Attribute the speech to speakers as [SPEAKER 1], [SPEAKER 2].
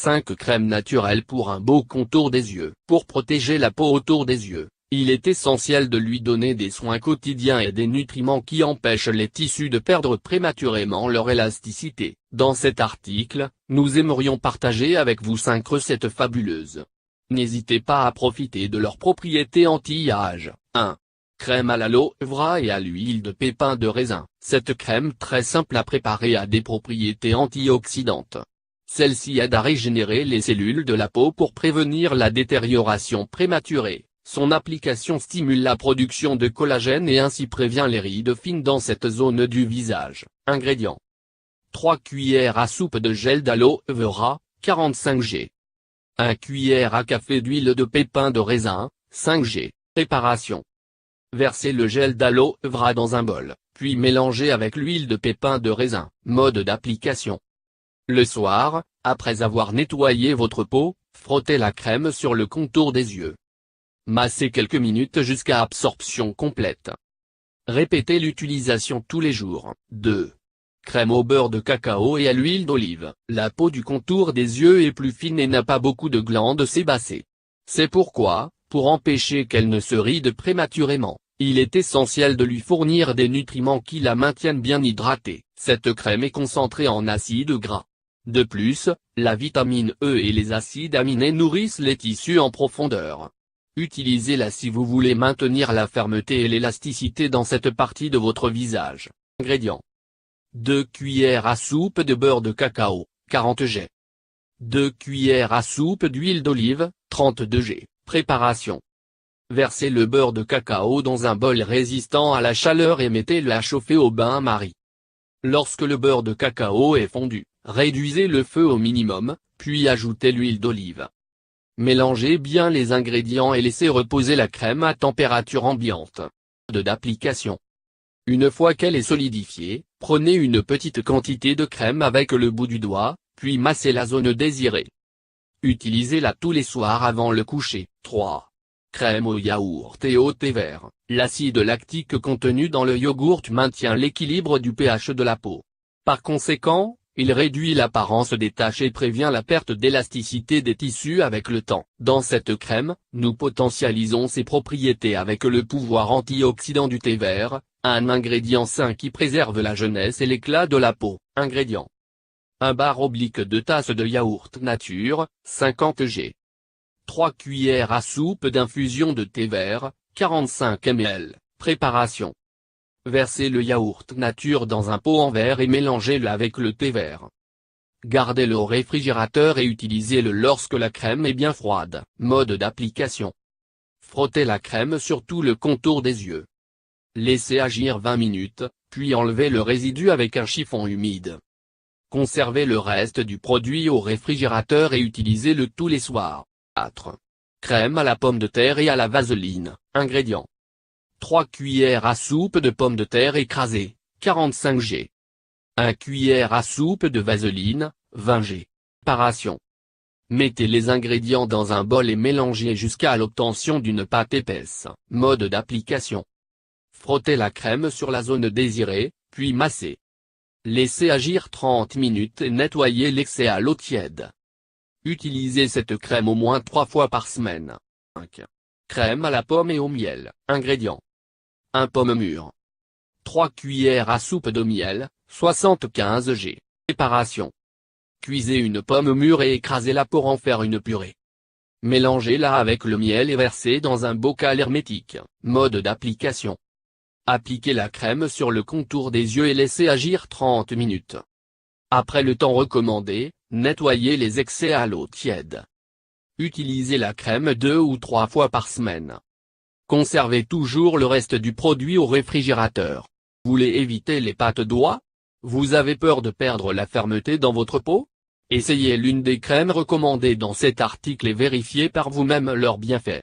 [SPEAKER 1] 5 crèmes naturelles pour un beau contour des yeux. Pour protéger la peau autour des yeux, il est essentiel de lui donner des soins quotidiens et des nutriments qui empêchent les tissus de perdre prématurément leur élasticité. Dans cet article, nous aimerions partager avec vous 5 recettes fabuleuses. N'hésitez pas à profiter de leurs propriétés anti-âge. 1. Crème à l'aloe vera et à l'huile de pépins de raisin. Cette crème très simple à préparer a des propriétés antioxydantes. Celle-ci aide à régénérer les cellules de la peau pour prévenir la détérioration prématurée. Son application stimule la production de collagène et ainsi prévient les rides fines dans cette zone du visage. Ingrédients. 3 cuillères à soupe de gel d'aloe vera, 45 g. 1 cuillère à café d'huile de pépins de raisin, 5 g. Préparation. Versez le gel d'aloe vera dans un bol, puis mélangez avec l'huile de pépins de raisin. Mode d'application. Le soir, après avoir nettoyé votre peau, frottez la crème sur le contour des yeux. Massez quelques minutes jusqu'à absorption complète. Répétez l'utilisation tous les jours. 2. Crème au beurre de cacao et à l'huile d'olive. La peau du contour des yeux est plus fine et n'a pas beaucoup de glandes sébacées. C'est pourquoi, pour empêcher qu'elle ne se ride prématurément, il est essentiel de lui fournir des nutriments qui la maintiennent bien hydratée. Cette crème est concentrée en acides gras. De plus, la vitamine E et les acides aminés nourrissent les tissus en profondeur. Utilisez-la si vous voulez maintenir la fermeté et l'élasticité dans cette partie de votre visage. Ingrédients. 2 cuillères à soupe de beurre de cacao, 40 g. 2 cuillères à soupe d'huile d'olive, 32 g. Préparation. Versez le beurre de cacao dans un bol résistant à la chaleur et mettez-le à chauffer au bain-marie. Lorsque le beurre de cacao est fondu, réduisez le feu au minimum, puis ajoutez l'huile d'olive. Mélangez bien les ingrédients et laissez reposer la crème à température ambiante. Mode d'application. Une fois qu'elle est solidifiée, prenez une petite quantité de crème avec le bout du doigt, puis massez la zone désirée. Utilisez-la tous les soirs avant le coucher. 3. Crème au yaourt et au thé vert. L'acide lactique contenu dans le yogourt maintient l'équilibre du pH de la peau. Par conséquent, il réduit l'apparence des taches et prévient la perte d'élasticité des tissus avec le temps. Dans cette crème, nous potentialisons ses propriétés avec le pouvoir antioxydant du thé vert, un ingrédient sain qui préserve la jeunesse et l'éclat de la peau. Ingrédients. 1 bar/2 tasses de yaourt nature, 50 g. 3 cuillères à soupe d'infusion de thé vert, 45 ml. Préparation. Versez le yaourt nature dans un pot en verre et mélangez-le avec le thé vert. Gardez-le au réfrigérateur et utilisez-le lorsque la crème est bien froide. Mode d'application. Frottez la crème sur tout le contour des yeux. Laissez agir 20 minutes, puis enlevez le résidu avec un chiffon humide. Conservez le reste du produit au réfrigérateur et utilisez-le tous les soirs. 4. Crème à la pomme de terre et à la vaseline. Ingrédients. 3 cuillères à soupe de pommes de terre écrasées, 45 g. 1 cuillère à soupe de vaseline, 20 g. Préparation. Mettez les ingrédients dans un bol et mélangez jusqu'à l'obtention d'une pâte épaisse. Mode d'application. Frottez la crème sur la zone désirée, puis massez. Laissez agir 30 minutes et nettoyez l'excès à l'eau tiède. Utilisez cette crème au moins 3 fois par semaine. 5. Crème à la pomme et au miel. Ingrédients. 1 pomme mûre. 3 cuillères à soupe de miel, 75 g. Préparation. Cuisez une pomme mûre et écrasez-la pour en faire une purée. Mélangez-la avec le miel et versez dans un bocal hermétique. Mode d'application. Appliquez la crème sur le contour des yeux et laissez agir 30 minutes. Après le temps recommandé, nettoyez les excès à l'eau tiède. Utilisez la crème 2 ou 3 fois par semaine. Conservez toujours le reste du produit au réfrigérateur. Vous voulez éviter les pattes d'oie? Vous avez peur de perdre la fermeté dans votre peau? Essayez l'une des crèmes recommandées dans cet article et vérifiez par vous-même leurs bienfaits.